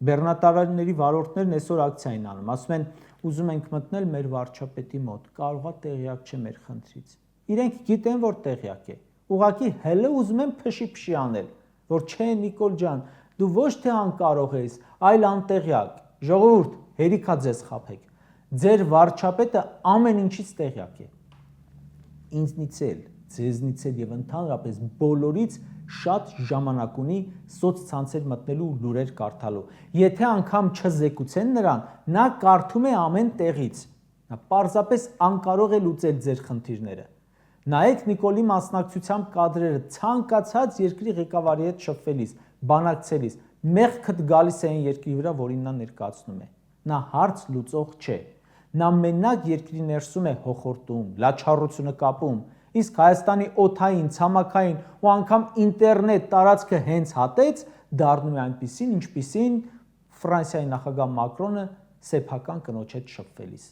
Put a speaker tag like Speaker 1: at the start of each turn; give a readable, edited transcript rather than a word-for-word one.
Speaker 1: Բեռնատարների վարորդներն այսօր ակցիա են անում, ասում են ուզում ենք մտնել մեր վարչապետի մոտ, կարողա տեղյակ չէ մեր խնդրից։ Իրենք գիտեն, որ տեղյակ է, ուղղակի հələ ուզում են փշի անել, որ չէ Նիկոլ ջան, դու ոչ թե անկարող ես, այլ անտեղյակ։ Ժողովուրդ, հերիքա ձեզ խաբեք։ Ձեր վարչապետը ամեն ինչից տեղյակ է։ Ինձնից էլ, ձեզնից էլ եւ ընդհանրապես բոլորից շատ ժամանակ ունի սոցցանցեր մտնելու ու լուրեր կարդալու։ Եթե անգամ չզեկուցեն նրան, նա կարդում է ամեն տեղից։ Նա պարզապես անկարող է լուծել ձեր խնդիրները։ Նայեք Նիկոլի մասնակցությամբ կադրերը ցանկացած երկրի ղեկավարի հետ շփվելիս, բանակցելիս, մեղքդ գալիս է այն երկրի վրա, որին նա ներկայացնում է։ Նա հարց լուծող չէ։ Նա մենակ երկրի ներսում է հոխորտում, լաչառությունը կապում, իսկ Հայաստանի օդային, ցամաքային ու անգամ ինտերնետ տարածքը հենց հատեց, դառնում է այնպիսին, ինչպիսին Ֆրանսիայի նախագահ Մակրոնը սեփական կնոջ հետ շփվելիս։